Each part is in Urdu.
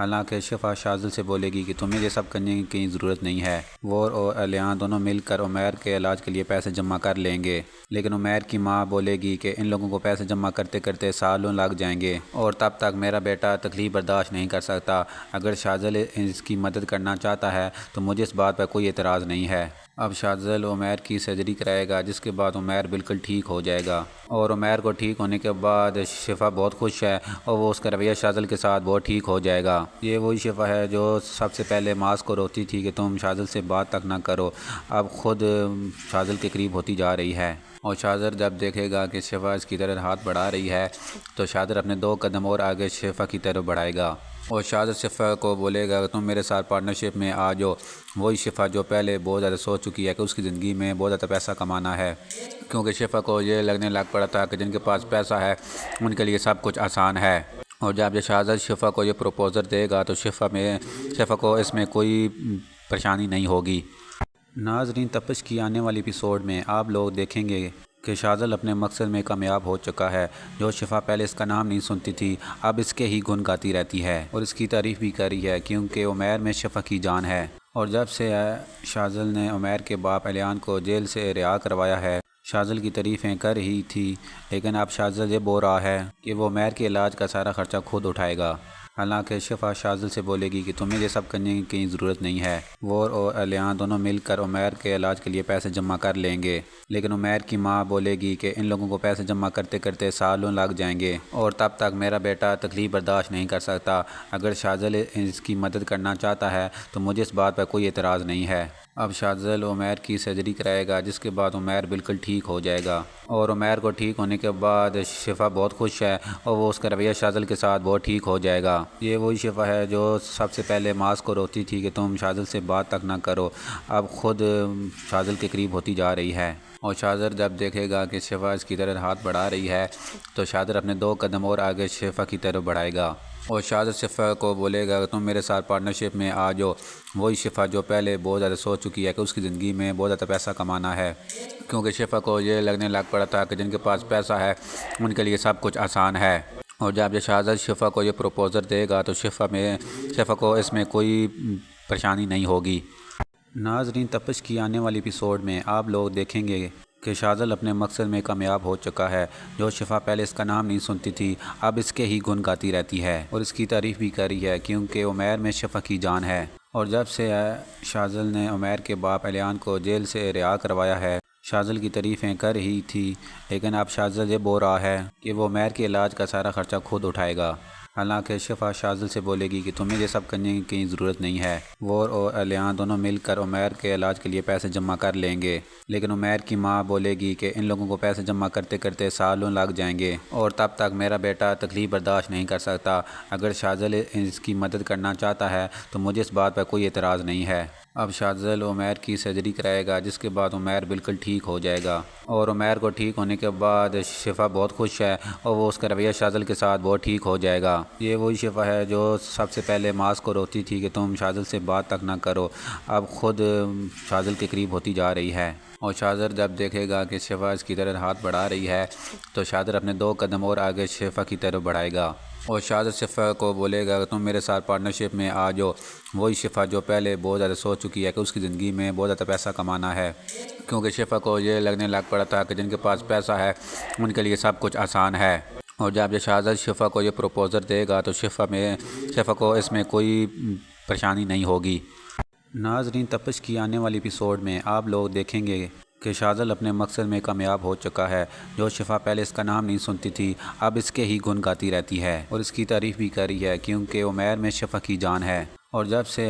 حالانکہ شفا شاذل سے بولے گی کہ تمہیں یہ سب کرنے کی ضرورت نہیں ہے، وہ اور الیان دونوں مل کر عمیر کے علاج کے لیے پیسے جمع کر لیں گے، لیکن عمیر کی ماں بولے گی کہ ان لوگوں کو پیسے جمع کرتے کرتے سالوں لگ جائیں گے اور تب تک میرا بیٹا تکلیف برداشت نہیں کر سکتا، اگر شاذل اس کی مدد کرنا چاہتا ہے تو مجھے اس بات پر کوئی اعتراض نہیں ہے۔ اب شاذل عمیر کی سرجری کرائے گا، جس کے بعد عمیر بالکل ٹھیک ہو جائے گا، اور عمیر کو ٹھیک ہونے کے بعد شفا بہت خوش ہے اور وہ اس کا رویہ شاذل کے ساتھ بہت ٹھیک ہو جائے گا۔ یہ وہی شفا ہے جو سب سے پہلے معاذ کو روتی تھی کہ تم شاذل سے بات تک نہ کرو، اب خود شاذل کے قریب ہوتی جا رہی ہے، اور شاذل جب دیکھے گا کہ شفا اس کی طرف ہاتھ بڑھا رہی ہے تو شاذل اپنے 2 قدم اور آگے شفا کی طرف بڑھائے گا، اور شاذل شفا کو بولے گا کہ تم میرے ساتھ پارٹنرشپ میں آ جاؤ۔ وہی شفا جو پہلے بہت زیادہ سوچ چکی ہے کہ اس کی زندگی میں بہت زیادہ پیسہ کمانا ہے، کیونکہ شفا کو یہ لگنے لگ پڑا تھا کہ جن کے پاس پیسہ ہے ان کے لیے سب کچھ آسان ہے، اور جب یہ شاذل شفا کو یہ پروپوزر دے گا تو شفا کو اس میں کوئی پریشانی نہیں ہوگی۔ ناظرین، تپش کی آنے والی ایپیسوڈ میں آپ لوگ دیکھیں گے کہ شاذل اپنے مقصد میں کامیاب ہو چکا ہے، جو شفا پہلے اس کا نام نہیں سنتی تھی اب اس کے ہی گن گاتی رہتی ہے اور اس کی تعریف بھی کر رہی ہے، کیونکہ عمیر میں شفا کی جان ہے، اور جب سے شاذل نے عمیر کے باپ الیان کو جیل سے رہا کروایا ہے شاذل کی تعریفیں کر رہی تھی، لیکن اب شاذل یہ بول رہا ہے کہ وہ عمیر کے علاج کا سارا خرچہ خود اٹھائے گا، حالانکہ شفا شاذل سے بولے گی کہ تمہیں یہ سب کرنے کی ضرورت نہیں ہے، وہ اور الیان دونوں مل کر عمیر کے علاج کے لیے پیسے جمع کر لیں گے، لیکن عمیر کی ماں بولے گی کہ ان لوگوں کو پیسے جمع کرتے کرتے سالوں لگ جائیں گے اور تب تک میرا بیٹا تکلیف برداشت نہیں کر سکتا، اگر شاذل اس کی مدد کرنا چاہتا ہے تو مجھے اس بات پر کوئی اعتراض نہیں ہے۔ اب شاذل عمیر کی سرجری کرائے گا، جس کے بعد عمیر بالکل ٹھیک ہو جائے گا، اور عمیر کو ٹھیک ہونے کے بعد شفا بہت خوش ہے اور وہ اس کا رویہ شاذل کے ساتھ بہت ٹھیک ہو جائے گا۔ یہ وہی شفا ہے جو سب سے پہلے معاذ کو روتی تھی کہ تم شاذل سے بات تک نہ کرو، اب خود شاذل کے قریب ہوتی جا رہی ہے، اور شاذل جب دیکھے گا کہ شفا اس کی طرف ہاتھ بڑھا رہی ہے تو شاذل اپنے 2 قدم اور آگے شفا کی طرف بڑھائے گا، اور شاذل شفا کو بولے گا کہ تم میرے ساتھ پارٹنرشپ میں آ جاؤ۔ وہی شفا جو پہلے بہت زیادہ سوچ چکی ہے کہ اس کی زندگی میں بہت زیادہ پیسہ کمانا ہے، کیونکہ شفا کو یہ لگنے لگ پڑا تھا کہ جن کے پاس پیسہ ہے ان کے لیے سب کچھ آسان ہے، اور جب یہ شاذل شفا کو یہ پروپوزر دے گا تو شفا کو اس میں کوئی پریشانی نہیں ہوگی۔ ناظرین، تپش کی آنے والی ایپیسوڈ میں آپ لوگ دیکھیں گے کہ شاذل اپنے مقصد میں کامیاب ہو چکا ہے، جو شفا پہلے اس کا نام نہیں سنتی تھی اب اس کے ہی گن گاتی رہتی ہے اور اس کی تعریف بھی کر رہی ہے، کیونکہ عمیر میں شفا کی جان ہے، اور جب سے شاذل نے عمیر کے باپ الیان کو جیل سے رہا کروایا ہے شاذل کی تعریفیں کر رہی تھی، لیکن اب شاذل یہ بول رہا ہے کہ وہ عمیر کے علاج کا سارا خرچہ خود اٹھائے گا، حالانکہ شفا شاذل سے بولے گی کہ تمہیں یہ سب کرنے کی ضرورت نہیں ہے، وہ اور الیان دونوں مل کر عمیر کے علاج کے لیے پیسے جمع کر لیں گے، لیکن عمیر کی ماں بولے گی کہ ان لوگوں کو پیسے جمع کرتے کرتے سالوں لگ جائیں گے اور تب تک میرا بیٹا تکلیف برداشت نہیں کر سکتا، اگر شاذل اس کی مدد کرنا چاہتا ہے تو مجھے اس بات پر کوئی اعتراض نہیں ہے۔ اب شاذل عمیر کی سرجری کرائے گا، جس کے بعد عمیر بالکل ٹھیک ہو جائے گا، اور عمیر کو ٹھیک ہونے کے بعد شفا بہت خوش ہے اور وہ اس کا رویہ شاذل کے ساتھ بہت ٹھیک ہو جائے گا۔ یہ وہی شفا ہے جو سب سے پہلے معاذ کو روتی تھی کہ تم شاذل سے بات تک نہ کرو، اب خود شاذل کے قریب ہوتی جا رہی ہے، اور شاذل جب دیکھے گا کہ شفا اس کی طرف ہاتھ بڑھا رہی ہے تو شاذل اپنے 2 قدم اور آگے شفا کی طرف بڑھائے گا، اور شاذل شفا کو بولے گا کہ تم میرے ساتھ پارٹنرشپ میں آ جاؤ۔ وہی شفا جو پہلے بہت زیادہ سوچ چکی ہے کہ اس کی زندگی میں بہت زیادہ پیسہ کمانا ہے، کیونکہ شفا کو یہ لگنے لگ پڑا تھا کہ جن کے پاس پیسہ ہے ان کے لیے سب کچھ آسان ہے، اور جب یہ شاذل شفا کو یہ پروپوزر دے گا تو شفا کو اس میں کوئی پریشانی نہیں ہوگی۔ ناظرین، تپش کی آنے والی ایپیسوڈ میں آپ لوگ دیکھیں گے کہ شاذل اپنے مقصد میں کامیاب ہو چکا ہے، جو شفا پہلے اس کا نام نہیں سنتی تھی اب اس کے ہی گن گاتی رہتی ہے اور اس کی تعریف بھی کر رہی ہے، کیونکہ عمیر میں شفا کی جان ہے، اور جب سے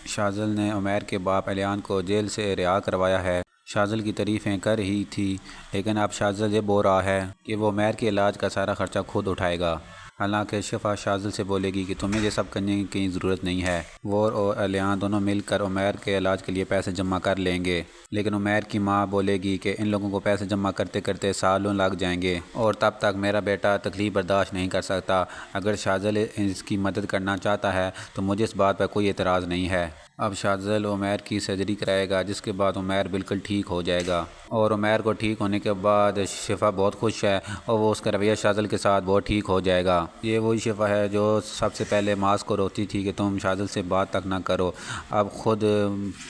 شاذل نے عمیر کے باپ الیان کو جیل سے رہا کروایا ہے شاذل کی تعریفیں کر رہی تھی، لیکن اب شاذل یہ بول رہا ہے کہ وہ عمیر کے علاج کا سارا خرچہ خود اٹھائے گا، حالانکہ شفا شاذل سے بولے گی کہ تمہیں یہ سب کرنے کی ضرورت نہیں ہے، وہ اور الیان دونوں مل کر عمیر کے علاج کے لیے پیسے جمع کر لیں گے، لیکن عمیر کی ماں بولے گی کہ ان لوگوں کو پیسے جمع کرتے کرتے سالوں لگ جائیں گے اور تب تک میرا بیٹا تکلیف برداشت نہیں کر سکتا، اگر شاذل اس کی مدد کرنا چاہتا ہے تو مجھے اس بات پر کوئی اعتراض نہیں ہے۔ اب شاذل عمیر کی سرجری کرائے گا، جس کے بعد عمیر بالکل ٹھیک ہو جائے گا، اور عمیر کو ٹھیک ہونے کے بعد شفا بہت خوش ہے اور وہ اس کا رویہ شاذل کے ساتھ بہت ٹھیک ہو جائے گا۔ یہ وہی شفا ہے جو سب سے پہلے معاذ کو روتی تھی کہ تم شاذل سے بات تک نہ کرو، اب خود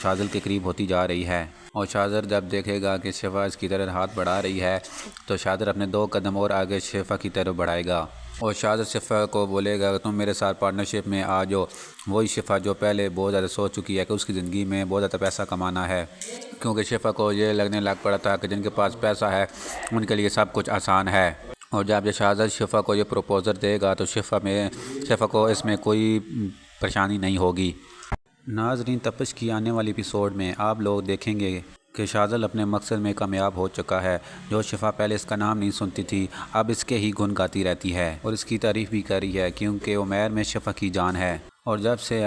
شاذل کے قریب ہوتی جا رہی ہے۔ اور شاذل جب دیکھے گا کہ شفا اس کی طرف ہاتھ بڑھا رہی ہے تو شاذل اپنے 2 قدم اور آگے شفا کی طرف بڑھائے گا، اور شاذل شفا کو بولے گا کہ تم میرے ساتھ پارٹنرشپ میں آ جاؤ۔ وہی شفا جو پہلے بہت زیادہ سوچ چکی ہے کہ اس کی زندگی میں بہت زیادہ پیسہ کمانا ہے، کیونکہ شفا کو یہ لگنے لگ پڑا تھا کہ جن کے پاس پیسہ ہے ان کے لیے سب کچھ آسان ہے۔ اور جب یہ شاذل شفا کو یہ پروپوزل دے گا تو شفا کو اس میں کوئی پریشانی نہیں ہوگی۔ ناظرین، تپش کی آنے والی ایپیسوڈ میں آپ لوگ دیکھیں گے کہ شاذل اپنے مقصد میں کامیاب ہو چکا ہے۔ جو شفا پہلے اس کا نام نہیں سنتی تھی اب اس کے ہی گن گاتی رہتی ہے اور اس کی تعریف بھی کر رہی ہے، کیونکہ عمیر میں شفا کی جان ہے۔ اور جب سے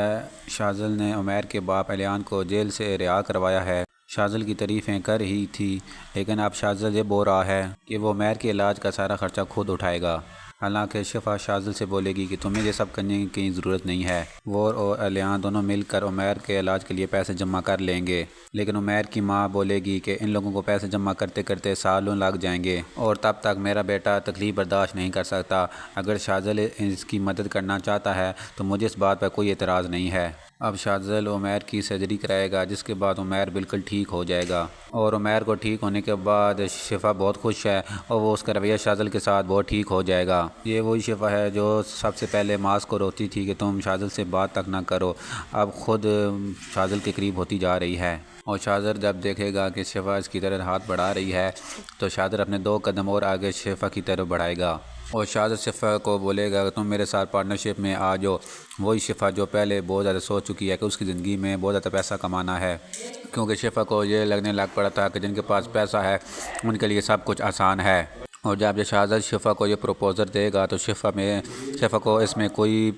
شاذل نے عمیر کے باپ الیان کو جیل سے رہا کروایا ہے، شاذل کی تعریفیں کر رہی تھی، لیکن اب شاذل یہ بول رہا ہے کہ وہ عمیر کے علاج کا سارا خرچہ خود اٹھائے گا۔ حالانکہ شفا شاذل سے بولے گی کہ تمہیں یہ سب کرنے کی ضرورت نہیں ہے، وہ اور الیان دونوں مل کر عمیر کے علاج کے لیے پیسے جمع کر لیں گے، لیکن عمیر کی ماں بولے گی کہ ان لوگوں کو پیسے جمع کرتے کرتے سالوں لگ جائیں گے اور تب تک میرا بیٹا تکلیف برداشت نہیں کر سکتا۔ اگر شاذل اس کی مدد کرنا چاہتا ہے تو مجھے اس بات پر کوئی اعتراض نہیں ہے۔ اب شاذل عمیر کی سرجری کرائے گا، جس کے بعد عمیر بالکل ٹھیک ہو جائے گا، اور عمیر کو ٹھیک ہونے کے بعد شفا بہت خوش ہے اور وہ اس کا رویہ شاذل کے ساتھ بہت ٹھیک ہو جائے گا۔ یہ وہی شفا ہے جو سب سے پہلے معاذ کو روتی تھی کہ تم شاذل سے بات تک نہ کرو، اب خود شاذل کے قریب ہوتی جا رہی ہے۔ اور شاذل جب دیکھے گا کہ شفا اس کی طرف ہاتھ بڑھا رہی ہے تو شاذل اپنے 2 قدم اور آگے شفا کی طرف بڑھائے گا، اور شاذل شفا کو بولے گا کہ تم میرے ساتھ پارٹنرشپ میں آ جاؤ۔ وہی شفا جو پہلے بہت زیادہ سوچ چکی ہے کہ اس کی زندگی میں بہت زیادہ پیسہ کمانا ہے، کیونکہ شفا کو یہ لگنے لگ پڑا تھا کہ جن کے پاس پیسہ ہے ان کے لیے سب کچھ آسان ہے۔ اور جب یہ شاذل شفا کو یہ پروپوزل دے گا تو شفا کو اس میں کوئی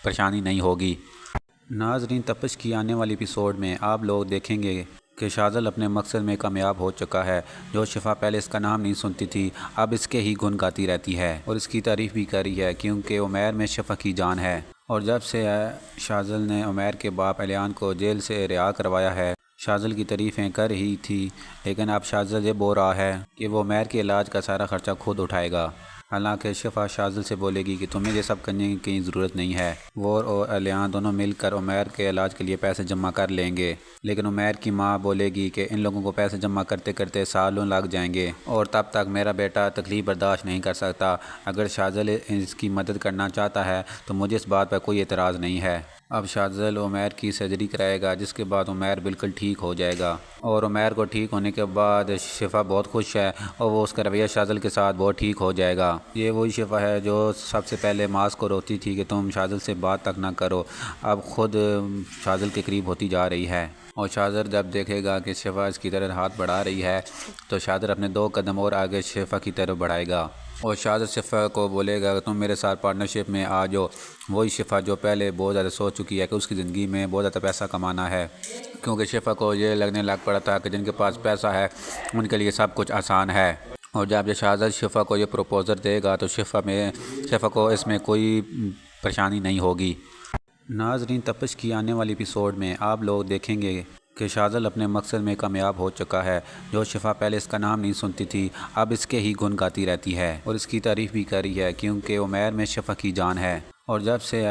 پریشانی نہیں ہوگی۔ ناظرین، تپش کی آنے والی ایپیسوڈ میں آپ لوگ دیکھیں گے کہ شاذل اپنے مقصد میں کامیاب ہو چکا ہے۔ جو شفا پہلے اس کا نام نہیں سنتی تھی اب اس کے ہی گن گاتی رہتی ہے اور اس کی تعریف بھی کر رہی ہے، کیونکہ عمیر میں شفا کی جان ہے۔ اور جب سے شاذل نے عمیر کے باپ الیان کو جیل سے رہا کروایا ہے، شاذل کی تعریفیں کر رہی تھی، لیکن اب شاذل یہ بول رہا ہے کہ وہ عمیر کے علاج کا سارا خرچہ خود اٹھائے گا۔ حالانکہ شفا شاذل سے بولے گی کہ تمہیں یہ سب کرنے کی ضرورت نہیں ہے، وہ اور الیان دونوں مل کر عمیر کے علاج کے لیے پیسے جمع کر لیں گے، لیکن عمیر کی ماں بولے گی کہ ان لوگوں کو پیسے جمع کرتے کرتے سالوں لگ جائیں گے اور تب تک میرا بیٹا تکلیف برداشت نہیں کر سکتا۔ اگر شاذل اس کی مدد کرنا چاہتا ہے تو مجھے اس بات پر کوئی اعتراض نہیں ہے۔ اب شاذل عمیر کی سرجری کرائے گا، جس کے بعد عمیر بالکل ٹھیک ہو جائے گا، اور عمیر کو ٹھیک ہونے کے بعد شفا بہت خوش ہے اور وہ اس کا رویہ شاذل کے ساتھ بہت ٹھیک ہو جائے گا۔ یہ وہی شفا ہے جو سب سے پہلے معاذ کو روتی تھی کہ تم شاذل سے بات تک نہ کرو، اب خود شاذل کے قریب ہوتی جا رہی ہے۔ اور شاذل جب دیکھے گا کہ شفا اس کی طرف ہاتھ بڑھا رہی ہے تو شاذل اپنے 2 قدم اور آگے شفا کی طرف بڑھائے گا، اور شاذل شفا کو بولے گا کہ تم میرے ساتھ پارٹنرشپ میں آ جاؤ۔ وہی شفا جو پہلے بہت زیادہ سوچ چکی ہے کہ اس کی زندگی میں بہت زیادہ پیسہ کمانا ہے، کیونکہ شفا کو یہ لگنے لگ پڑا تھا کہ جن کے پاس پیسہ ہے ان کے لیے سب کچھ آسان ہے۔ اور جب یہ شاذل شفا کو یہ پروپوزل دے گا تو شفا کو اس میں کوئی پریشانی نہیں ہوگی۔ ناظرین، تپش کی آنے والی ایپیسوڈ میں آپ لوگ دیکھیں گے کہ شاذل اپنے مقصد میں کامیاب ہو چکا ہے۔ جو شفا پہلے اس کا نام نہیں سنتی تھی اب اس کے ہی گن گاتی رہتی ہے اور اس کی تعریف بھی کر رہی ہے، کیونکہ عمیر میں شفا کی جان ہے۔ اور جب سے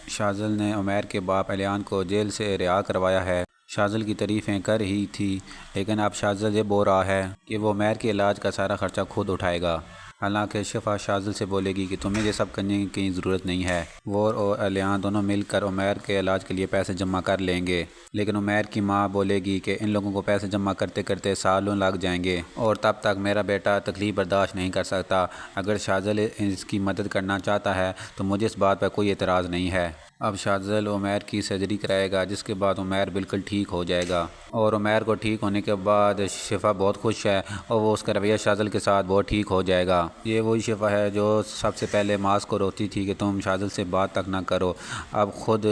شاذل نے عمیر کے باپ الیان کو جیل سے رہا کروایا ہے، شاذل کی تعریفیں کر رہی تھی، لیکن اب شاذل یہ بول رہا ہے کہ وہ عمیر کے علاج کا سارا خرچہ خود اٹھائے گا۔ حالانکہ شفا شاذل سے بولے گی کہ تمہیں یہ سب کرنے کی ضرورت نہیں ہے، وہ اور الیان دونوں مل کر عمیر کے علاج کے لیے پیسے جمع کر لیں گے، لیکن عمیر کی ماں بولے گی کہ ان لوگوں کو پیسے جمع کرتے کرتے سالوں لگ جائیں گے اور تب تک میرا بیٹا تکلیف برداشت نہیں کر سکتا۔ اگر شاذل اس کی مدد کرنا چاہتا ہے تو مجھے اس بات پر کوئی اعتراض نہیں ہے۔ اب شاذل عمیر کی سرجری کرائے گا، جس کے بعد عمیر بالکل ٹھیک ہو جائے گا، اور عمیر کو ٹھیک ہونے کے بعد شفا بہت خوش ہے اور وہ اس کا رویہ شاذل کے ساتھ بہت ٹھیک ہو جائے گا۔ یہ وہی شفا ہے جو سب سے پہلے معاذ کو روتی تھی کہ تم شاذل سے بات تک نہ کرو، اب خود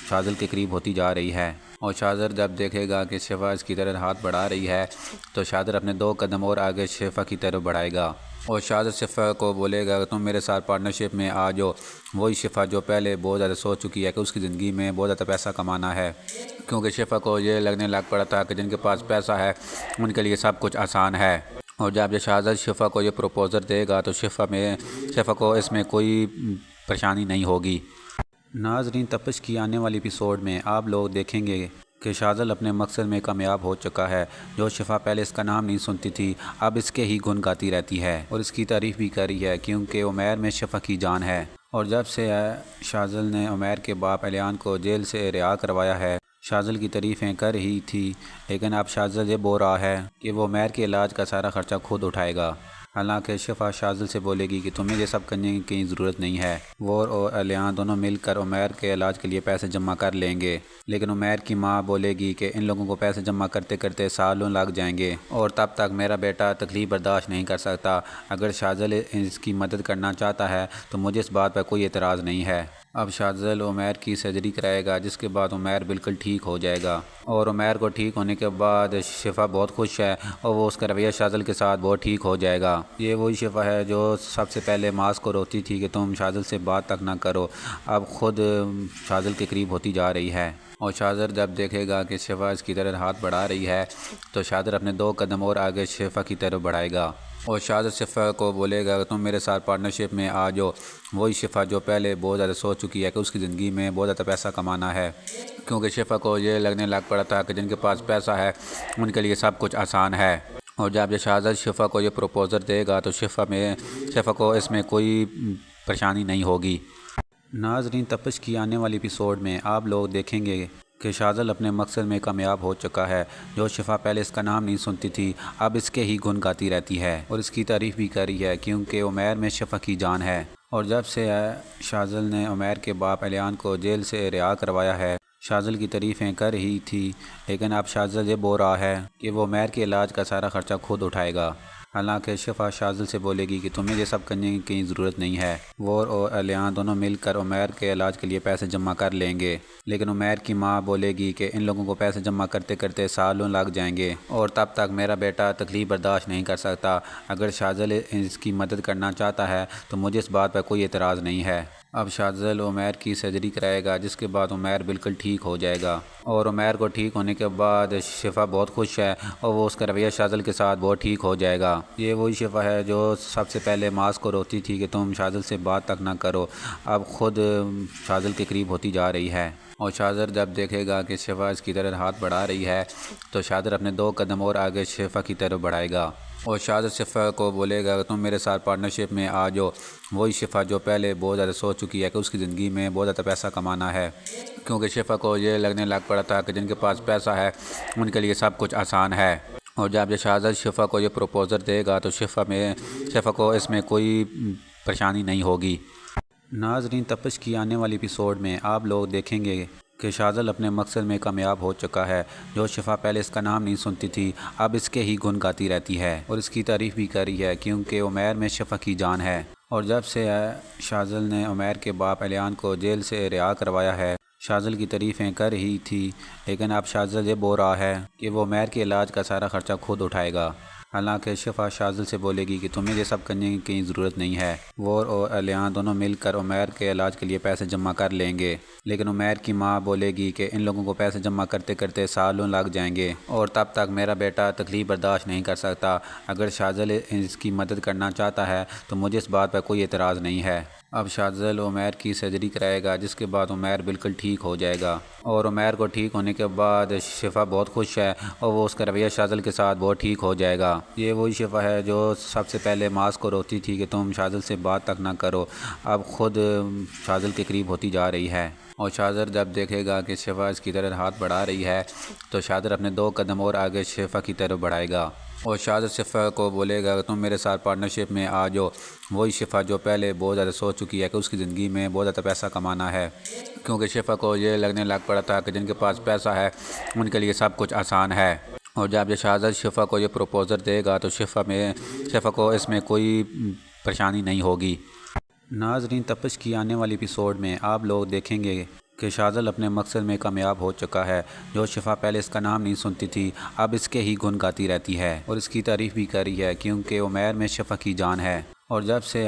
شاذل کے قریب ہوتی جا رہی ہے۔ اور شاذل جب دیکھے گا کہ شفا اس کی طرف ہاتھ بڑھا رہی ہے تو شاذل اپنے 2 قدم اور آگے شفا کی طرف بڑھائے گا، اور شہزاد شفا کو بولے گا کہ تم میرے ساتھ پارٹنرشپ میں آ جاؤ. وہی شفا جو پہلے بہت زیادہ سوچ چکی ہے کہ اس کی زندگی میں بہت زیادہ پیسہ کمانا ہے، کیونکہ شفا کو یہ لگنے لگ پڑا تھا کہ جن کے پاس پیسہ ہے ان کے لیے سب کچھ آسان ہے. اور جب یہ شہزاد شفا کو یہ پروپوزر دے گا تو شفا کو اس میں کوئی پریشانی نہیں ہوگی. ناظرین، تپش کی آنے والی ایپیسوڈ میں آپ لوگ دیکھیں گے کہ شاذل اپنے مقصد میں کامیاب ہو چکا ہے. جو شفا پہلے اس کا نام نہیں سنتی تھی اب اس کے ہی گن گاتی رہتی ہے اور اس کی تعریف بھی کر رہی ہے، کیونکہ عمیر میں شفا کی جان ہے. اور جب سے شاذل نے عمیر کے باپ الیان کو جیل سے رہا کروایا ہے، شاذل کی تعریفیں کر رہی تھی، لیکن اب شاذل یہ بول رہا ہے کہ وہ عمیر کے علاج کا سارا خرچہ خود اٹھائے گا. حالانکہ شفا شاذل سے بولے گی کہ تمہیں یہ سب کرنے کی ضرورت نہیں ہے، وہ اور الیان دونوں مل کر عمیر کے علاج کے لیے پیسے جمع کر لیں گے. لیکن عمیر کی ماں بولے گی کہ ان لوگوں کو پیسے جمع کرتے کرتے سالوں لگ جائیں گے اور تب تک میرا بیٹا تکلیف برداشت نہیں کر سکتا. اگر شاذل اس کی مدد کرنا چاہتا ہے تو مجھے اس بات پر کوئی اعتراض نہیں ہے. اب شاذل عمیر کی سرجری کرائے گا، جس کے بعد عمیر بالکل ٹھیک ہو جائے گا. اور عمیر کو ٹھیک ہونے کے بعد شفا بہت خوش ہے اور وہ اس کا رویہ شاذل کے ساتھ بہت ٹھیک ہو جائے گا. یہ وہی شفا ہے جو سب سے پہلے ماس کو روکتی تھی کہ تم شاذل سے بات تک نہ کرو، اب خود شاذل کے قریب ہوتی جا رہی ہے. اور شاذل جب دیکھے گا کہ شفا اس کی طرف ہاتھ بڑھا رہی ہے تو شاذل اپنے 2 قدم اور آگے شفا کی طرف بڑھائے گا. اور شاذل شفا کو بولے گا کہ تم میرے ساتھ پارٹنرشپ میں آ جاؤ. وہی شفا جو پہلے بہت زیادہ سوچ چکی ہے کہ اس کی زندگی میں بہت زیادہ پیسہ کمانا ہے، کیونکہ شفا کو یہ لگنے لگ پڑا تھا کہ جن کے پاس پیسہ ہے ان کے لیے سب کچھ آسان ہے. اور جب یہ شاذل شفا کو یہ پروپوزر دے گا تو شفا کو اس میں کوئی پریشانی نہیں ہوگی. ناظرین، تپش کی آنے والی ایپیسوڈ میں آپ لوگ دیکھیں گے کہ شاذل اپنے مقصد میں کامیاب ہو چکا ہے. جو شفا پہلے اس کا نام نہیں سنتی تھی اب اس کے ہی گن گاتی رہتی ہے اور اس کی تعریف بھی کر رہی ہے، کیونکہ عمیر میں شفا کی جان ہے. اور جب سے شاذل نے عمیر کے باپ الیان کو جیل سے رہا کروایا ہے، شاذل کی تعریفیں کر رہی تھی، لیکن اب شاذل یہ بول رہا ہے کہ وہ عمیر کے علاج کا سارا خرچہ خود اٹھائے گا. حالانکہ شفا شاذل سے بولے گی کہ تمہیں یہ سب کرنے کی ضرورت نہیں ہے، وہ اور الیان دونوں مل کر عمیر کے علاج کے لیے پیسے جمع کر لیں گے. لیکن عمیر کی ماں بولے گی کہ ان لوگوں کو پیسے جمع کرتے کرتے سالوں لگ جائیں گے اور تب تک میرا بیٹا تکلیف برداشت نہیں کر سکتا. اگر شاذل اس کی مدد کرنا چاہتا ہے تو مجھے اس بات پر کوئی اعتراض نہیں ہے. اب شاذل عمیر کی سرجری کرائے گا، جس کے بعد عمیر بالکل ٹھیک ہو جائے گا. اور عمیر کو ٹھیک ہونے کے بعد شفا بہت خوش ہے اور وہ اس کا رویہ شاذل کے ساتھ بہت ٹھیک ہو جائے گا. یہ وہی شفا ہے جو سب سے پہلے ماس کو روکتی تھی کہ تم شاذل سے بات تک نہ کرو، اب خود شاذل کے قریب ہوتی جا رہی ہے. اور شاذل جب دیکھے گا کہ شفا اس کی طرف ہاتھ بڑھا رہی ہے تو شاذل اپنے 2 قدم اور آگے شفا کی طرف بڑھائے گا. اور شاذل شفا کو بولے گا کہ تم میرے ساتھ پارٹنرشپ میں آ جاؤ. وہی شفا جو پہلے بہت زیادہ سوچ چکی ہے کہ اس کی زندگی میں بہت زیادہ پیسہ کمانا ہے، کیونکہ شفا کو یہ لگنے لگ پڑا تھا کہ جن کے پاس پیسہ ہے ان کے لیے سب کچھ آسان ہے. اور جب یہ شاذل شفا کو یہ پروپوزر دے گا تو شفا کو اس میں کوئی پریشانی نہیں ہوگی. ناظرین، تپش کی آنے والی ایپیسوڈ میں آپ لوگ دیکھیں گے کہ شاذل اپنے مقصد میں کامیاب ہو چکا ہے. جو شفا پہلے اس کا نام نہیں سنتی تھی اب اس کے ہی گن گاتی رہتی ہے اور اس کی تعریف بھی کر رہی ہے، کیونکہ عمیر میں شفا کی جان ہے. اور جب سے شاذل نے عمیر کے باپ الیان کو جیل سے رہا کروایا ہے، شاذل کی تعریفیں کر رہی تھی، لیکن اب شاذل یہ بول رہا ہے کہ وہ عمیر کے علاج کا سارا خرچہ خود اٹھائے گا. حالانکہ شفا شاذل سے بولے گی کہ تمہیں یہ سب کرنے کی ضرورت نہیں ہے، وہ اور الیان دونوں مل کر عمیر کے علاج کے لیے پیسے جمع کر لیں گے. لیکن عمیر کی ماں بولے گی کہ ان لوگوں کو پیسے جمع کرتے کرتے سالوں لگ جائیں گے اور تب تک میرا بیٹا تکلیف برداشت نہیں کر سکتا. اگر شاذل اس کی مدد کرنا چاہتا ہے تو مجھے اس بات پر کوئی اعتراض نہیں ہے. اب شاذل عمیر کی سرجری کرائے گا، جس کے بعد عمیر بالکل ٹھیک ہو جائے گا. اور عمیر کو ٹھیک ہونے کے بعد شفا بہت خوش ہے اور وہ اس کا رویہ شاذل کے ساتھ بہت ٹھیک ہو جائے گا. یہ وہی شفا ہے جو سب سے پہلے ماس کو روکتی تھی کہ تم شاذل سے بات تک نہ کرو، اب خود شاذل کے قریب ہوتی جا رہی ہے. اور شاذل جب دیکھے گا کہ شفا اس کی طرف ہاتھ بڑھا رہی ہے تو شاذل اپنے 2 قدم اور آگے شفا کی طرف بڑھائے گا. اور شاذل شفا کو بولے گا کہ تم میرے ساتھ پارٹنرشپ میں آ جاؤ. وہی شفا جو پہلے بہت زیادہ سوچ چکی ہے کہ اس کی زندگی میں بہت زیادہ پیسہ کمانا ہے، کیونکہ شفا کو یہ لگنے لگ پڑا تھا کہ جن کے پاس پیسہ ہے ان کے لیے سب کچھ آسان ہے. اور جب یہ شاذل شفا کو یہ پروپوزر دے گا تو شفا کو اس میں کوئی پریشانی نہیں ہوگی. ناظرین، تپش کی آنے والی ایپیسوڈ میں آپ لوگ دیکھیں گے کہ شاذل اپنے مقصد میں کامیاب ہو چکا ہے۔ جو شفا پہلے اس کا نام نہیں سنتی تھی اب اس کے ہی گن گاتی رہتی ہے اور اس کی تعریف بھی کر رہی ہے کیونکہ عمیر میں شفا کی جان ہے۔ اور جب سے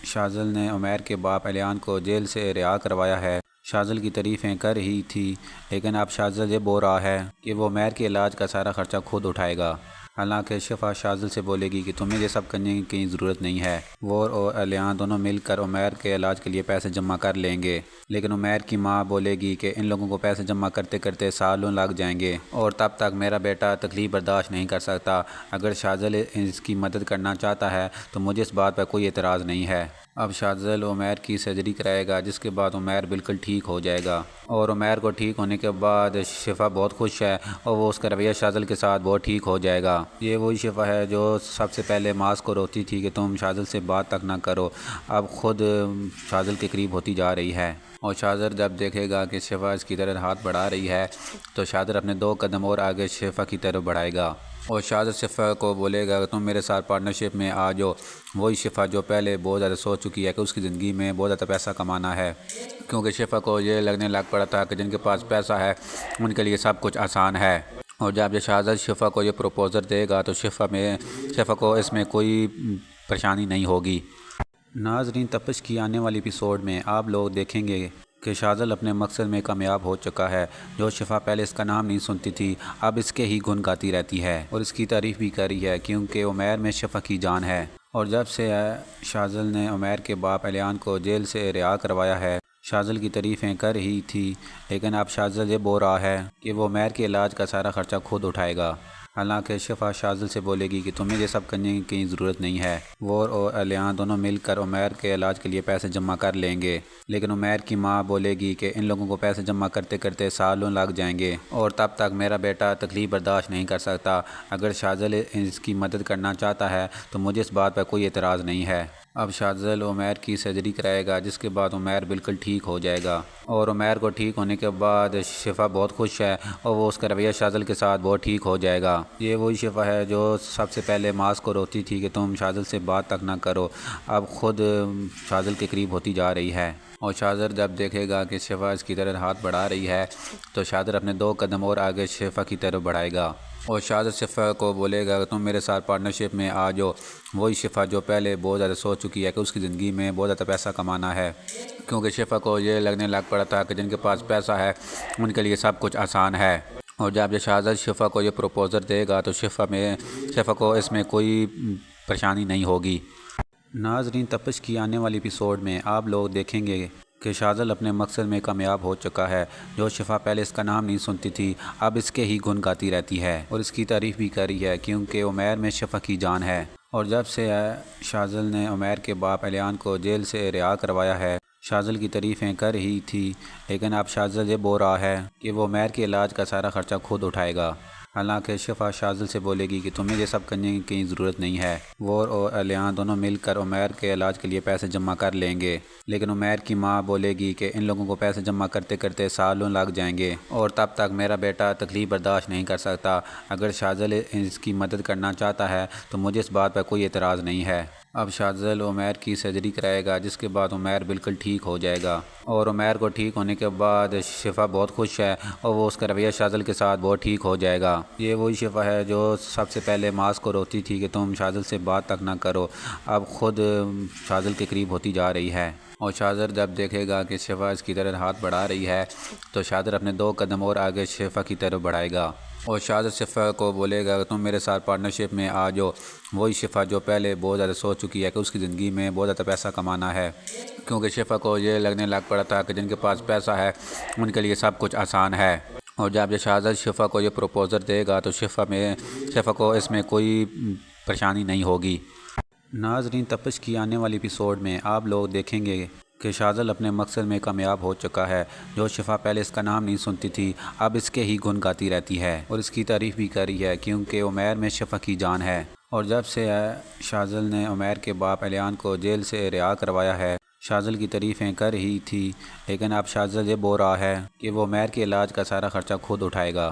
شاذل نے عمیر کے باپ الیان کو جیل سے رہا کروایا ہے، شاذل کی تعریفیں کر رہی تھی، لیکن اب شاذل یہ بول رہا ہے کہ وہ عمیر کے علاج کا سارا خرچہ خود اٹھائے گا۔ حالانکہ شفا شاذل سے بولے گی کہ تمہیں یہ سب کرنے کی ضرورت نہیں ہے، وہ اور الیان دونوں مل کر عمیر کے علاج کے لیے پیسے جمع کر لیں گے، لیکن عمیر کی ماں بولے گی کہ ان لوگوں کو پیسے جمع کرتے کرتے سالوں لگ جائیں گے اور تب تک میرا بیٹا تکلیف برداشت نہیں کر سکتا۔ اگر شاذل اس کی مدد کرنا چاہتا ہے تو مجھے اس بات پر کوئی اعتراض نہیں ہے۔ اب شاذل عمیر کی سرجری کرائے گا، جس کے بعد عمیر بالکل ٹھیک ہو جائے گا، اور عمیر کو ٹھیک ہونے کے بعد شفا بہت خوش ہے اور وہ اس کا رویہ شاذل کے ساتھ بہت ٹھیک ہو جائے گا۔ یہ وہی شفا ہے جو سب سے پہلے معاذ کو روتی تھی کہ تم شاذل سے بات تک نہ کرو، اب خود شاذل کے قریب ہوتی جا رہی ہے۔ اور شاذل جب دیکھے گا کہ شفا اس کی طرف ہاتھ بڑھا رہی ہے تو شاذل اپنے 2 قدم اور آگے شفا کی طرف بڑھائے گا اور شاذل شفا کو بولے گا کہ تم میرے ساتھ پارٹنرشپ میں آ جاؤ۔ وہی شفا جو پہلے بہت زیادہ سوچ چکی ہے کہ اس کی زندگی میں بہت زیادہ پیسہ کمانا ہے، کیونکہ شفا کو یہ لگنے لگ پڑا تھا کہ جن کے پاس پیسہ ہے ان کے لیے سب کچھ آسان ہے۔ اور جب یہ شاذل شفا کو یہ پروپوزر دے گا تو شفا کو اس میں کوئی پریشانی نہیں ہوگی۔ ناظرین، تپش کی آنے والی ایپیسوڈ میں آپ لوگ دیکھیں گے کہ شاذل اپنے مقصد میں کامیاب ہو چکا ہے۔ جو شفا پہلے اس کا نام نہیں سنتی تھی اب اس کے ہی گن گاتی رہتی ہے اور اس کی تعریف بھی کر رہی ہے کیونکہ عمیر میں شفا کی جان ہے۔ اور جب سے شاذل نے عمیر کے باپ الیان کو جیل سے رہا کروایا ہے، شاذل کی تعریفیں کر رہی تھی، لیکن اب شاذل یہ بول رہا ہے کہ وہ عمیر کے علاج کا سارا خرچہ خود اٹھائے گا۔ حالانکہ شفا شاذل سے بولے گی کہ تمہیں یہ سب کرنے کی ضرورت نہیں ہے، وہ اور الیان دونوں مل کر عمیر کے علاج کے لیے پیسے جمع کر لیں گے، لیکن عمیر کی ماں بولے گی کہ ان لوگوں کو پیسے جمع کرتے کرتے سالوں لگ جائیں گے اور تب تک میرا بیٹا تکلیف برداشت نہیں کر سکتا۔ اگر شاذل اس کی مدد کرنا چاہتا ہے تو مجھے اس بات پر کوئی اعتراض نہیں ہے۔ اب شاذل عمیر کی سرجری کرائے گا، جس کے بعد عمیر بالکل ٹھیک ہو جائے گا، اور عمیر کو ٹھیک ہونے کے بعد شفا بہت خوش ہے اور وہ اس کا رویہ شاذل کے ساتھ بہت ٹھیک ہو جائے گا۔ یہ وہی شفا ہے جو سب سے پہلے معاذ کو روتی تھی کہ تم شاذل سے بات تک نہ کرو، اب خود شاذل کے قریب ہوتی جا رہی ہے۔ اور شاذل جب دیکھے گا کہ شفا اس کی طرف ہاتھ بڑھا رہی ہے تو شاذل اپنے 2 قدم اور آگے شفا کی طرف بڑھائے گا اور شاذل شفا کو بولے گا کہ تم میرے ساتھ پارٹنرشپ میں آ جاؤ۔ وہی شفا جو پہلے بہت زیادہ سوچ چکی ہے کہ اس کی زندگی میں بہت زیادہ پیسہ کمانا ہے، کیونکہ شفا کو یہ لگنے لگ پڑا تھا کہ جن کے پاس پیسہ ہے ان کے لیے سب کچھ آسان ہے۔ اور جب یہ شاذل شفا کو یہ پروپوزر دے گا تو شفا کو اس میں کوئی پریشانی نہیں ہوگی۔ ناظرین، تپش کی آنے والی ایپیسوڈ میں آپ لوگ دیکھیں گے کہ شاذل اپنے مقصد میں کامیاب ہو چکا ہے۔ جو شفا پہلے اس کا نام نہیں سنتی تھی اب اس کے ہی گن گاتی رہتی ہے اور اس کی تعریف بھی کر رہی ہے کیونکہ عمیر میں شفا کی جان ہے۔ اور جب سے شاذل نے عمیر کے باپ الیان کو جیل سے رہا کروایا ہے، شاذل کی تعریفیں کر رہی تھی، لیکن اب شاذل یہ بول رہا ہے کہ وہ عمیر کے علاج کا سارا خرچہ خود اٹھائے گا۔ حالانکہ شفا شاذل سے بولے گی کہ تمہیں یہ سب کرنے کی ضرورت نہیں ہے، وہ اور الیان دونوں مل کر عمیر کے علاج کے لیے پیسے جمع کر لیں گے، لیکن عمیر کی ماں بولے گی کہ ان لوگوں کو پیسے جمع کرتے کرتے سالوں لگ جائیں گے اور تب تک میرا بیٹا تکلیف برداشت نہیں کر سکتا۔ اگر شاذل اس کی مدد کرنا چاہتا ہے تو مجھے اس بات پر کوئی اعتراض نہیں ہے۔ اب شاذل عمیر کی سرجری کرائے گا، جس کے بعد عمیر بالکل ٹھیک ہو جائے گا، اور عمیر کو ٹھیک ہونے کے بعد شفا بہت خوش ہے اور وہ اس کا رویہ شاذل کے ساتھ بہت ٹھیک ہو جائے گا۔ یہ وہی شفا ہے جو سب سے پہلے معاذ کو روتی تھی کہ تم شاذل سے بات تک نہ کرو، اب خود شاذل کے قریب ہوتی جا رہی ہے۔ اور شاذل جب دیکھے گا کہ شفا اس کی طرف ہاتھ بڑھا رہی ہے تو شاذل اپنے 2 قدم اور آگے شفا کی طرف بڑھائے گا اور شاذل شفا کو بولے گا کہ تم میرے ساتھ پارٹنرشپ میں آ جاؤ۔ وہی شفا جو پہلے بہت زیادہ سوچ چکی ہے کہ اس کی زندگی میں بہت زیادہ پیسہ کمانا ہے، کیونکہ شفا کو یہ لگنے لگ پڑا تھا کہ جن کے پاس پیسہ ہے ان کے لیے سب کچھ آسان ہے۔ اور جب یہ شاذل شفا کو یہ پروپوزر دے گا تو شفا کو اس میں کوئی پریشانی نہیں ہوگی۔ ناظرین، تپش کی آنے والی ایپیسوڈ میں آپ لوگ دیکھیں گے کہ شاذل اپنے مقصد میں کامیاب ہو چکا ہے۔ جو شفا پہلے اس کا نام نہیں سنتی تھی اب اس کے ہی گن گاتی رہتی ہے اور اس کی تعریف بھی کر رہی ہے کیونکہ عمیر میں شفا کی جان ہے۔ اور جب سے شاذل نے عمیر کے باپ الیان کو جیل سے رہا کروایا ہے، شاذل کی تعریفیں کر رہی تھی، لیکن اب شاذل یہ بول رہا ہے کہ وہ عمیر کے علاج کا سارا خرچہ خود اٹھائے گا۔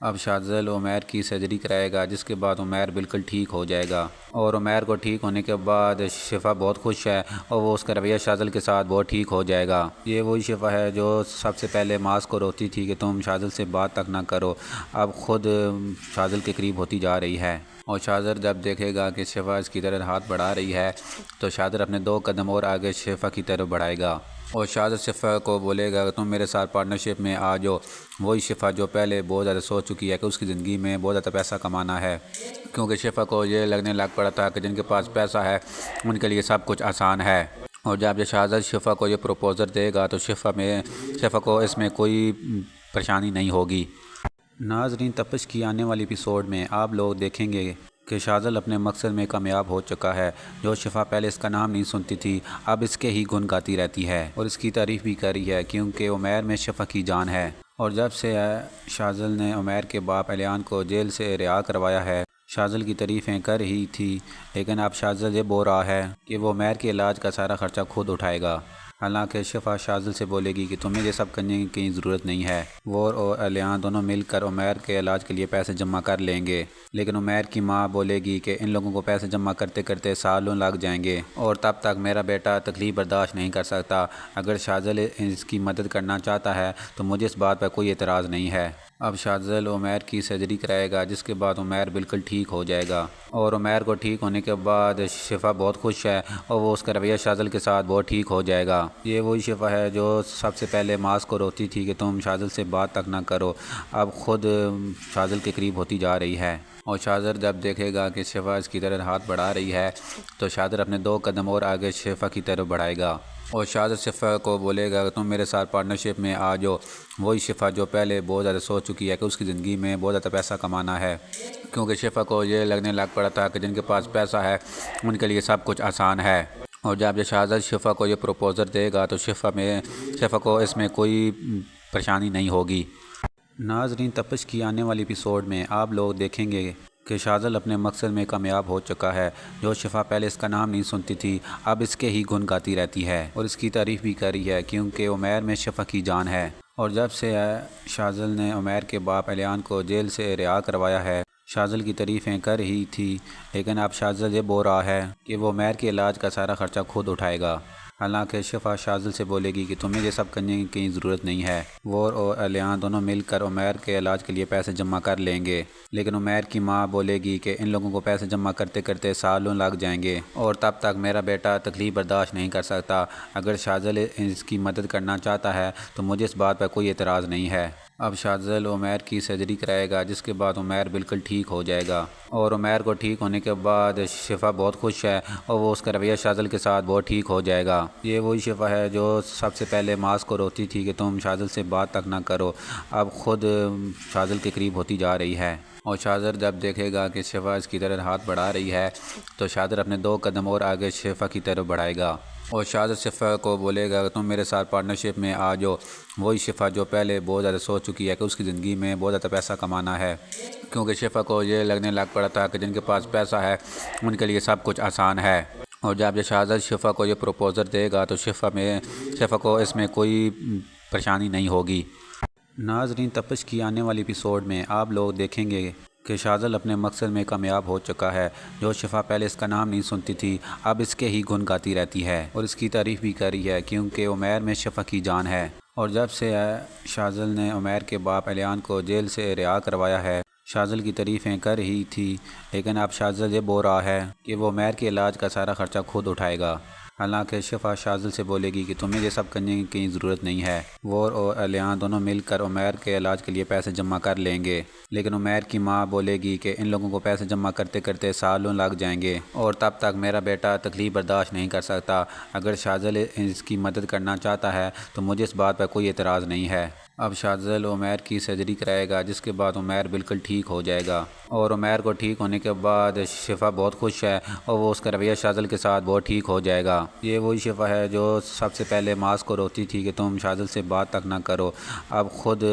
اب شاذل عمیر کی سرجری کرائے گا جس کے بعد عمیر بالکل ٹھیک ہو جائے گا، اور عمیر کو ٹھیک ہونے کے بعد شفا بہت خوش ہے اور وہ اس کا رویہ شاذل کے ساتھ بہت ٹھیک ہو جائے گا۔ یہ وہی شفا ہے جو سب سے پہلے معاذ کو روکتی تھی کہ تم شاذل سے بات تک نہ کرو، اب خود شاذل کے قریب ہوتی جا رہی ہے، اور شاذل جب دیکھے گا کہ شفا اس کی طرف ہاتھ بڑھا رہی ہے تو شاذل اپنے 2 قدم اور آگے شفا کی طرف بڑھائے گا، اور شاذل شفا کو بولے گا کہ تم میرے ساتھ پارٹنرشپ میں آ جاؤ۔ وہی شفا جو پہلے بہت زیادہ سوچ چکی ہے کہ اس کی زندگی میں بہت زیادہ پیسہ کمانا ہے، کیونکہ شفا کو یہ لگنے لگ پڑا تھا کہ جن کے پاس پیسہ ہے ان کے لیے سب کچھ آسان ہے، اور جب یہ شاذل شفا کو یہ پروپوزر دے گا تو شفا کو اس میں کوئی پریشانی نہیں ہوگی۔ ناظرین، تپش کی آنے والی ایپیسوڈ میں آپ لوگ دیکھیں گے کہ شاذل اپنے مقصد میں کامیاب ہو چکا ہے۔ جو شفا پہلے اس کا نام نہیں سنتی تھی اب اس کے ہی گن گاتی رہتی ہے اور اس کی تعریف بھی کر رہی ہے، کیونکہ عمیر میں شفا کی جان ہے، اور جب سے شاذل نے عمیر کے باپ الیان کو جیل سے رہا کروایا ہے شاذل کی تعریفیں کر رہی تھی، لیکن اب شاذل یہ بول رہا ہے کہ وہ عمیر کے علاج کا سارا خرچہ خود اٹھائے گا۔ حالانکہ شفا شاذل سے بولے گی کہ تمہیں یہ سب کرنے کی ضرورت نہیں ہے، وہ اور الیان دونوں مل کر عمیر کے علاج کے لیے پیسے جمع کر لیں گے، لیکن عمیر کی ماں بولے گی کہ ان لوگوں کو پیسے جمع کرتے کرتے سالوں لگ جائیں گے اور تب تک میرا بیٹا تکلیف برداشت نہیں کر سکتا، اگر شاذل اس کی مدد کرنا چاہتا ہے تو مجھے اس بات پر کوئی اعتراض نہیں ہے۔ اب شاذل عمیر کی سرجری کرائے گا جس کے بعد عمیر بالکل ٹھیک ہو جائے گا، اور عمیر کو ٹھیک ہونے کے بعد شفا بہت خوش ہے اور وہ اس کا رویہ شاذل کے ساتھ بہت ٹھیک ہو جائے گا۔ یہ وہی شفا ہے جو سب سے پہلے معاذ کو روکتی تھی کہ تم شاذل سے بات تک نہ کرو، اب خود شاذل کے قریب ہوتی جا رہی ہے، اور شاذل جب دیکھے گا کہ شفا اس کی طرف ہاتھ بڑھا رہی ہے تو شاذل اپنے 2 قدم اور آگے شفا کی طرف بڑھائے گا، اور شاذل شفا کو بولے گا کہ تم میرے ساتھ پارٹنرشپ میں آ جاؤ۔ وہی شفا جو پہلے بہت زیادہ سوچ چکی ہے کہ اس کی زندگی میں بہت زیادہ پیسہ کمانا ہے، کیونکہ شفا کو یہ لگنے لگ پڑا تھا کہ جن کے پاس پیسہ ہے ان کے لیے سب کچھ آسان ہے، اور جب یہ شاذل شفا کو یہ پروپوزر دے گا تو شفا کو اس میں کوئی پریشانی نہیں ہوگی۔ ناظرین، تپش کی آنے والی ایپیسوڈ میں آپ لوگ دیکھیں گے کہ شاذل اپنے مقصد میں کامیاب ہو چکا ہے۔ جو شفا پہلے اس کا نام نہیں سنتی تھی اب اس کے ہی گن گاتی رہتی ہے اور اس کی تعریف بھی کر رہی ہے، کیونکہ عمیر میں شفا کی جان ہے، اور جب سے شاذل نے عمیر کے باپ الیان کو جیل سے رہا کروایا ہے شاذل کی تعریفیں کر رہی تھی، لیکن اب شاذل یہ بول رہا ہے کہ وہ عمیر کے علاج کا سارا خرچہ خود اٹھائے گا۔ حالانکہ شفا شاذل سے بولے گی کہ تمہیں یہ سب کرنے کی ضرورت نہیں ہے، وہ اور الیان دونوں مل کر عمیر کے علاج کے لیے پیسے جمع کر لیں گے، لیکن عمیر کی ماں بولے گی کہ ان لوگوں کو پیسے جمع کرتے کرتے سالوں لگ جائیں گے اور تب تک میرا بیٹا تکلیف برداشت نہیں کر سکتا، اگر شاذل اس کی مدد کرنا چاہتا ہے تو مجھے اس بات پر کوئی اعتراض نہیں ہے۔ اب شاذل عمیر کی سرجری کرائے گا جس کے بعد عمیر بالکل ٹھیک ہو جائے گا، اور عمیر کو ٹھیک ہونے کے بعد شفا بہت خوش ہے اور وہ اس کا رویہ شاذل کے ساتھ بہت ٹھیک ہو جائے گا۔ یہ وہی شفا ہے جو سب سے پہلے معاذ کو روکتی تھی کہ تم شاذل سے بات تک نہ کرو، اب خود شاذل کے قریب ہوتی جا رہی ہے، اور شاذل جب دیکھے گا کہ شفا اس کی طرف ہاتھ بڑھا رہی ہے تو شاذل اپنے 2 قدم اور آگے شفا کی طرف بڑھائے گا، اور شاذل شفا کو بولے گا کہ تم میرے ساتھ پارٹنرشپ میں آ جاؤ۔ وہی شفا جو پہلے بہت زیادہ سوچ چکی ہے کہ اس کی زندگی میں بہت زیادہ پیسہ کمانا ہے، کیونکہ شفا کو یہ لگنے لگ پڑا تھا کہ جن کے پاس پیسہ ہے ان کے لیے سب کچھ آسان ہے، اور جب یہ شاذل شفا کو یہ پروپوزر دے گا تو شفا کو اس میں کوئی پریشانی نہیں ہوگی۔ ناظرین، تپش کی آنے والی ایپیسوڈ میں آپ لوگ دیکھیں گے کہ شاذل اپنے مقصد میں کامیاب ہو چکا ہے۔ جو شفا پہلے اس کا نام نہیں سنتی تھی اب اس کے ہی گن گاتی رہتی ہے اور اس کی تعریف بھی کر رہی ہے، کیونکہ عمیر میں شفا کی جان ہے، اور جب سے شاذل نے عمیر کے باپ الیان کو جیل سے رہا کروایا ہے شاذل کی تعریفیں کر رہی تھی، لیکن اب شاذل یہ بول رہا ہے کہ وہ عمیر کے علاج کا سارا خرچہ خود اٹھائے گا۔ حالانکہ شفا شاذل سے بولے گی کہ تمہیں یہ سب کرنے کی ضرورت نہیں ہے، وہ اور الیان دونوں مل کر عمیر کے علاج کے لیے پیسے جمع کر لیں گے، لیکن عمیر کی ماں بولے گی کہ ان لوگوں کو پیسے جمع کرتے کرتے سالوں لگ جائیں گے اور تب تک میرا بیٹا تکلیف برداشت نہیں کر سکتا، اگر شاذل اس کی مدد کرنا چاہتا ہے تو مجھے اس بات پر کوئی اعتراض نہیں ہے۔ اب شاذل عمیر کی سرجری کرائے گا جس کے بعد عمیر بالکل ٹھیک ہو جائے گا، اور عمیر کو ٹھیک ہونے کے بعد شفا بہت خوش ہے اور وہ اس کا رویہ شاذل کے ساتھ بہت ٹھیک ہو جائے گا۔ یہ وہی شفا ہے جو سب سے پہلے معاذ کو روکتی تھی کہ تم شاذل سے بات تک نہ کرو، اب خود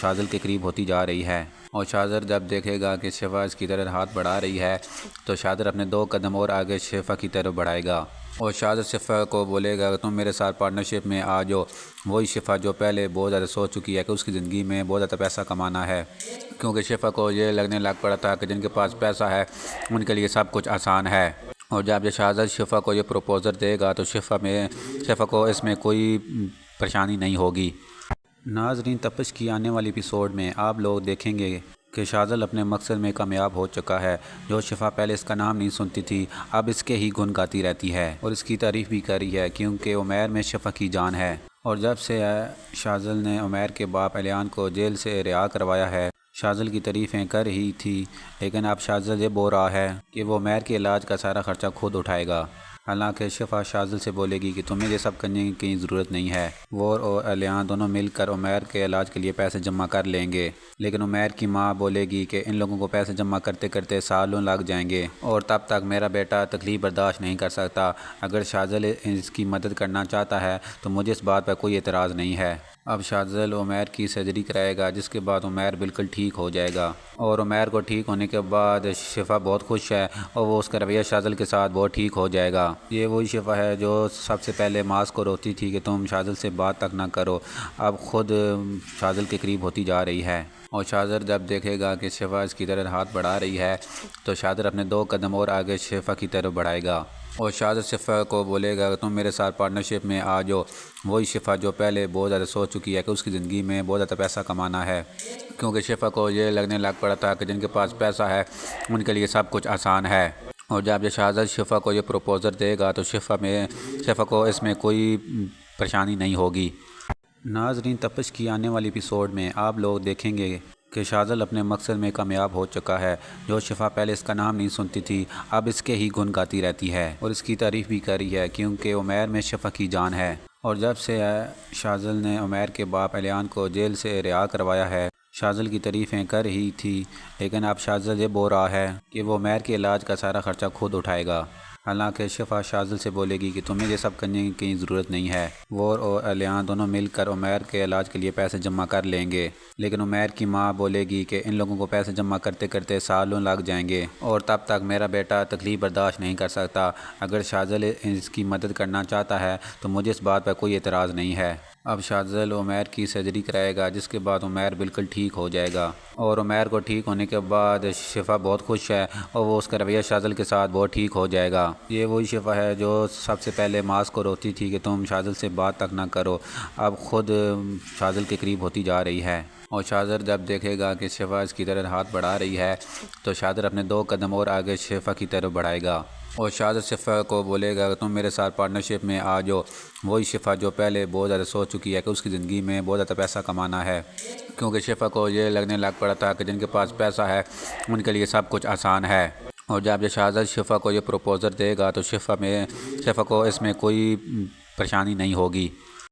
شاذل کے قریب ہوتی جا رہی ہے۔ اور شاذر جب دیکھے گا کہ شفا اس کی طرف ہاتھ بڑھا رہی ہے تو شاذر اپنے 2 قدم اور آگے شفا کی طرف بڑھائے گا اور شاذر شفا کو بولے گا کہ تم میرے ساتھ پارٹنرشپ میں آ جاؤ۔ وہی شفا جو پہلے بہت زیادہ سوچ چکی ہے کہ اس کی زندگی میں بہت زیادہ پیسہ کمانا ہے، کیونکہ شفا کو یہ لگنے لگ پڑا تھا کہ جن کے پاس پیسہ ہے ان کے لیے سب کچھ آسان ہے۔ اور جب یہ شاذر شفا کو یہ پروپوزر دے گا تو شفا کو اس میں کوئی پریشانی نہیں ہوگی۔ ناظرین، تپش کی آنے والی ایپیسوڈ میں آپ لوگ دیکھیں گے کہ شاذل اپنے مقصد میں کامیاب ہو چکا ہے۔ جو شفا پہلے اس کا نام نہیں سنتی تھی اب اس کے ہی گن گاتی رہتی ہے اور اس کی تعریف بھی کر رہی ہے، کیونکہ عمیر میں شفا کی جان ہے۔ اور جب سے شاذل نے عمیر کے باپ الیان کو جیل سے رہا کروایا ہے، شاذل کی تعریفیں کر ہی تھی، لیکن اب شاذل یہ بول رہا ہے کہ وہ عمیر کے علاج کا سارا خرچہ خود اٹھائے گا۔ حالانکہ شفا شاذل سے بولے گی کہ تمہیں یہ سب کرنے کی ضرورت نہیں ہے، وہ اور الیان دونوں مل کر عمیر کے علاج کے لیے پیسے جمع کر لیں گے، لیکن عمیر کی ماں بولے گی کہ ان لوگوں کو پیسے جمع کرتے کرتے سالوں لگ جائیں گے اور تب تک میرا بیٹا تکلیف برداشت نہیں کر سکتا۔ اگر شاذل اس کی مدد کرنا چاہتا ہے تو مجھے اس بات پر کوئی اعتراض نہیں ہے۔ اب شاذل عمیر کی سرجری کرائے گا، جس کے بعد عمیر بالکل ٹھیک ہو جائے گا، اور عمیر کو ٹھیک ہونے کے بعد شفا بہت خوش ہے اور وہ اس کا رویہ شاذل کے ساتھ بہت ٹھیک ہو جائے گا۔ یہ وہی شفا ہے جو سب سے پہلے ماس کو روتی تھی کہ تم شاذل سے بات تک نہ کرو، اب خود شاذل کے قریب ہوتی جا رہی ہے۔ اور شاذر جب دیکھے گا کہ شفا اس کی طرف ہاتھ بڑھا رہی ہے تو شاذر اپنے 2 قدم اور آگے شفا کی طرف بڑھائے گا اور شاذر شفا کو بولے گا کہ تم میرے ساتھ پارٹنرشپ میں آ جاؤ۔ وہی شفا جو پہلے بہت زیادہ سوچ چکی ہے کہ اس کی زندگی میں بہت زیادہ پیسہ کمانا ہے، کیونکہ شفا کو یہ لگنے لگ پڑا تھا کہ جن کے پاس پیسہ ہے ان کے لیے سب کچھ آسان ہے۔ اور جب یہ شاذل شفا کو یہ پروپوزر دے گا تو شفا کو اس میں کوئی پریشانی نہیں ہوگی۔ ناظرین، تپش کی آنے والی ایپیسوڈ میں آپ لوگ دیکھیں گے کہ شاذل اپنے مقصد میں کامیاب ہو چکا ہے۔ جو شفا پہلے اس کا نام نہیں سنتی تھی اب اس کے ہی گن گاتی رہتی ہے اور اس کی تعریف بھی کر رہی ہے، کیونکہ عمیر میں شفا کی جان ہے۔ اور جب سے شاذل نے عمیر کے باپ الیان کو جیل سے رہا کروایا ہے، شاذل کی تعریفیں کر ہی تھی، لیکن اب شاذل یہ بول رہا ہے کہ وہ عمیر کے علاج کا سارا خرچہ خود اٹھائے گا۔ حالانکہ شفا شاذل سے بولے گی کہ تمہیں یہ سب کرنے کی ضرورت نہیں ہے، وہ اور الیان دونوں مل کر عمیر کے علاج کے لیے پیسے جمع کر لیں گے، لیکن عمیر کی ماں بولے گی کہ ان لوگوں کو پیسے جمع کرتے کرتے سالوں لگ جائیں گے اور تب تک میرا بیٹا تکلیف برداشت نہیں کر سکتا۔ اگر شاذل اس کی مدد کرنا چاہتا ہے تو مجھے اس بات پر کوئی اعتراض نہیں ہے۔ اب شاذل عمیر کی سرجری کرائے گا، جس کے بعد عمیر بالکل ٹھیک ہو جائے گا، اور عمیر کو ٹھیک ہونے کے بعد شفا بہت خوش ہے اور وہ اس کا رویہ شاذل کے ساتھ بہت ٹھیک ہو جائے گا۔ یہ وہی شفا ہے جو سب سے پہلے ماس کو روتی تھی کہ تم شاذل سے بات تک نہ کرو، اب خود شاذل کے قریب ہوتی جا رہی ہے۔ اور شاذر جب دیکھے گا کہ شفا اس کی طرف ہاتھ بڑھا رہی ہے تو شاذر اپنے 2 قدم اور آگے شفا کی طرف بڑھائے گا اور شاذر شفا کو بولے گا کہ تم میرے ساتھ پارٹنرشپ میں آ جاؤ۔ وہی شفا جو پہلے بہت زیادہ سوچ چکی ہے کہ اس کی زندگی میں بہت زیادہ پیسہ کمانا ہے، کیونکہ شفا کو یہ لگنے لگ پڑا تھا کہ جن کے پاس پیسہ ہے ان کے لیے سب کچھ آسان ہے۔ اور جب یہ شاذل شفا کو یہ پروپوزر دے گا تو شفا کو اس میں کوئی پریشانی نہیں ہوگی۔